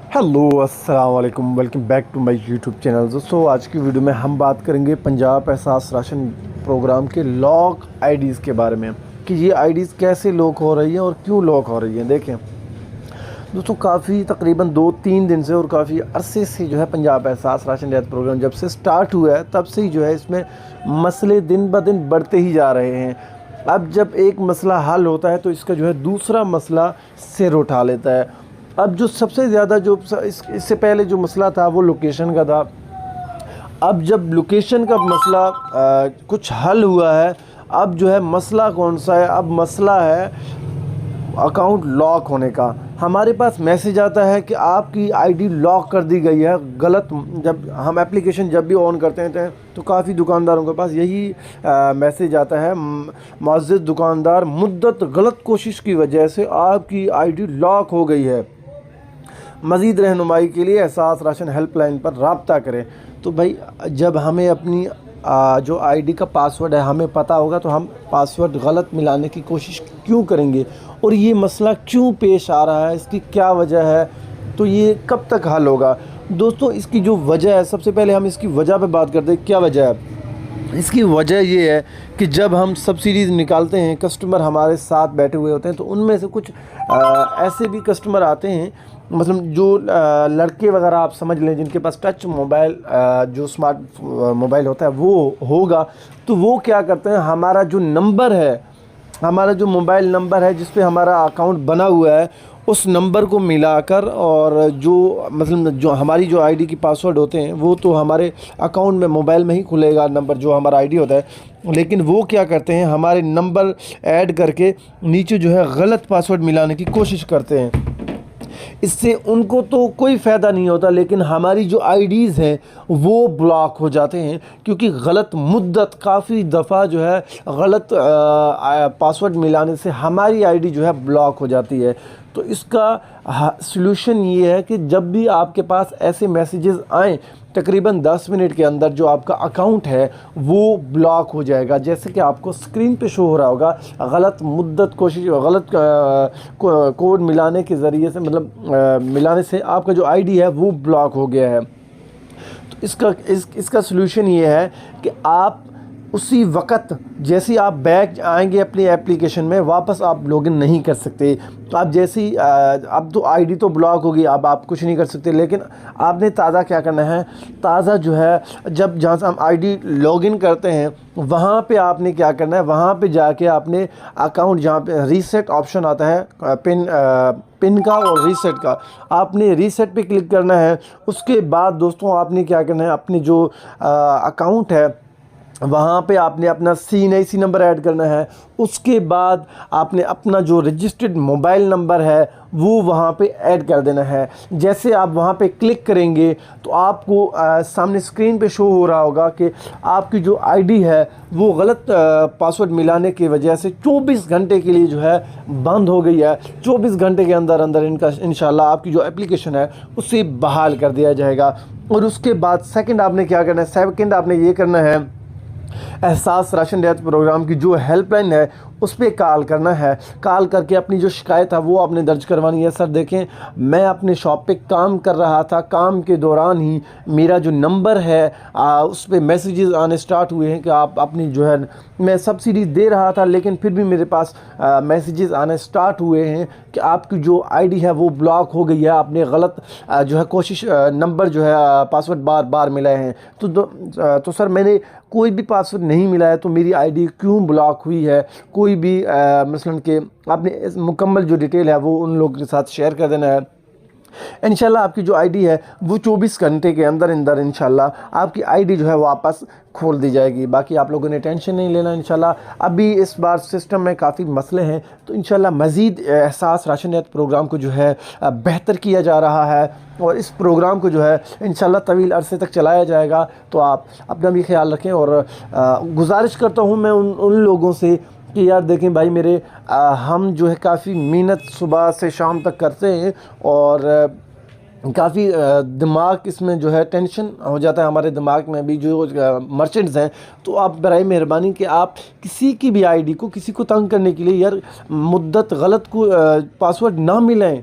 Hello अस्सलाम वालेकुम, welcome back to my YouTube channel. दोस्तों आज की वीडियो में हम बात करेंगे पंजाब एहसास राशन प्रोग्राम के लॉक आईडीज़ के बारे में कि ये आईडीज़ कैसे लॉक हो रही हैं और क्यों लॉक हो रही हैं। देखें दोस्तों, काफ़ी तकरीबन 2-3 दिन से और काफ़ी अरसे से जो है पंजाब एहसास राशन रियायत प्रोग्राम जब से स्टार्ट हुआ है तब से ही जो है इसमें मसले दिन ब दिन बढ़ते ही जा रहे हैं। अब जब एक मसला हल होता है तो इसका जो है दूसरा मसला सिर उठा लेता है। अब जो सबसे ज़्यादा जो इससे पहले जो मसला था वो लोकेशन का था। अब जब लोकेशन का मसला कुछ हल हुआ है, अब जो है मसला कौन सा है? अब मसला है अकाउंट लॉक होने का। हमारे पास मैसेज आता है कि आपकी आईडी लॉक कर दी गई है गलत। जब हम एप्लीकेशन जब भी ऑन करते हैं तो काफ़ी दुकानदारों के पास यही मैसेज आता है, मुअज़्ज़िज़ दुकानदार, मुद्दत गलत कोशिश की वजह से आपकी आईडी लॉक हो गई है। मज़ीद रहनुमाई के लिए एहसास राशन हेल्पलाइन पर रब्ता करें। तो भाई जब हमें अपनी जो आईडी का पासवर्ड है हमें पता होगा तो हम पासवर्ड गलत मिलाने की कोशिश क्यों करेंगे? और ये मसला क्यों पेश आ रहा है, इसकी क्या वजह है, तो ये कब तक हल होगा? दोस्तों इसकी जो वजह है, सबसे पहले हम इसकी वजह पे बात करते हैं। क्या वजह है? इसकी वजह ये है कि जब हम सब्सिडीज़ निकालते हैं, कस्टमर हमारे साथ बैठे हुए होते हैं तो उनमें से कुछ ऐसे भी कस्टमर आते हैं, मतलब जो लड़के वगैरह आप समझ लें, जिनके पास टच मोबाइल जो स्मार्ट मोबाइल होता है वो होगा, तो वो क्या करते हैं, हमारा जो नंबर है, हमारा जो मोबाइल नंबर है जिस पे हमारा अकाउंट बना हुआ है, उस नंबर को मिलाकर, और जो मतलब जो हमारी जो आईडी की पासवर्ड होते हैं वो तो हमारे अकाउंट में मोबाइल में ही खुलेगा नंबर जो हमारा आईडी होता है, लेकिन वो क्या करते हैं, हमारे नंबर ऐड करके नीचे जो है गलत पासवर्ड मिलाने की कोशिश करते हैं। इससे उनको तो कोई फ़ायदा नहीं होता, लेकिन हमारी जो आईडीज़ हैं वो ब्लॉक हो जाते हैं, क्योंकि गलत मुद्दत काफ़ी दफ़ा जो है गलत पासवर्ड मिलाने से हमारी आईडी जो है ब्लॉक हो जाती है। तो इसका सलूशन ये है कि जब भी आपके पास ऐसे मैसेजेस आएँ, तकरीबन 10 मिनट के अंदर जो आपका अकाउंट है वो ब्लॉक हो जाएगा। जैसे कि आपको स्क्रीन पे शो हो रहा होगा, गलत मुद्दत कोशिश, गलत कोड मिलाने के ज़रिए से, मतलब मिलाने से आपका जो आईडी है वो ब्लॉक हो गया है। तो इसका सलूशन ये है कि आप उसी वक्त जैसे आप बैक आएंगे अपनी एप्लीकेशन में, वापस आप लॉगिन नहीं कर सकते। तो आप जैसी अब तो आईडी तो ब्लॉक होगी, अब आप कुछ नहीं कर सकते, लेकिन आपने ताज़ा क्या करना है, ताज़ा जो है जब जहाँ से हम आईडी लॉगिन करते हैं वहाँ पे आपने क्या करना है, वहाँ पे जाके आपने अकाउंट, जहाँ पे रीसेट ऑप्शन आता है पिन का और रीसेट का, आपने रीसेट पे क्लिक करना है। उसके बाद दोस्तों आपने क्या करना है, अपने जो अकाउंट है वहाँ पे आपने अपना CNIC नंबर ऐड करना है। उसके बाद आपने अपना जो रजिस्टर्ड मोबाइल नंबर है वो वहाँ पे ऐड कर देना है। जैसे आप वहाँ पे क्लिक करेंगे तो आपको सामने स्क्रीन पे शो हो रहा होगा कि आपकी जो आईडी है वो गलत पासवर्ड मिलाने की वजह से 24 घंटे के लिए जो है बंद हो गई है। 24 घंटे के अंदर अंदर इंशाल्लाह आपकी जो एप्लीकेशन है उसे बहाल कर दिया जाएगा। और उसके बाद सेकंड आपने क्या करना है, सेकंड आपने ये करना है, एहसास राशन रियायत प्रोग्राम की जो हेल्पलाइन है उस पर कॉल करना है। कॉल करके अपनी जो शिकायत है वो आपने दर्ज करवानी है। सर देखें, मैं अपने शॉप पे काम कर रहा था, काम के दौरान ही मेरा जो नंबर है उस पर मैसेजेस आने स्टार्ट हुए हैं कि आप अपनी जो है, मैं सब्सिडी दे रहा था लेकिन फिर भी मेरे पास मैसेजेस आने स्टार्ट हुए हैं कि आपकी जो आईडी है वो ब्लॉक हो गई है, आपने गलत जो है कोशिश नंबर जो है पासवर्ड बार बार मिलाए हैं। तो सर मैंने कोई भी पासवर्ड नहीं मिला है, तो मेरी आईडी क्यों ब्लॉक हुई है? कोई भी मसलन के आपने मुकम्मल जो डिटेल है वो उन लोगों के साथ शेयर कर देना है। इंशाल्लाह आपकी जो आईडी है वो 24 घंटे के अंदर अंदर इंशाल्लाह आपकी आईडी जो है वापस खोल दी जाएगी। बाकी आप लोगों ने टेंशन नहीं लेना इंशाल्लाह। अभी इस बार सिस्टम में काफ़ी मसले हैं, तो इंशाल्लाह मज़ीद एहसास राशन रियायत प्रोग्राम को जो है बेहतर किया जा रहा है, और इस प्रोग्राम को जो है इंशाल्लाह तवील अरसे तक चलाया जाएगा। तो आप अपना भी ख्याल रखें, और गुजारिश करता हूँ मैं उन लोगों से कि यार देखें भाई, मेरे हम जो है काफ़ी मेहनत सुबह से शाम तक करते हैं, और काफ़ी दिमाग इसमें जो है टेंशन हो जाता है हमारे दिमाग में भी जो मर्चेंट्स हैं। तो आप बराए मेहरबानी कि आप किसी की भी आईडी को, किसी को तंग करने के लिए यार मुद्दत गलत को पासवर्ड ना मिलाएं।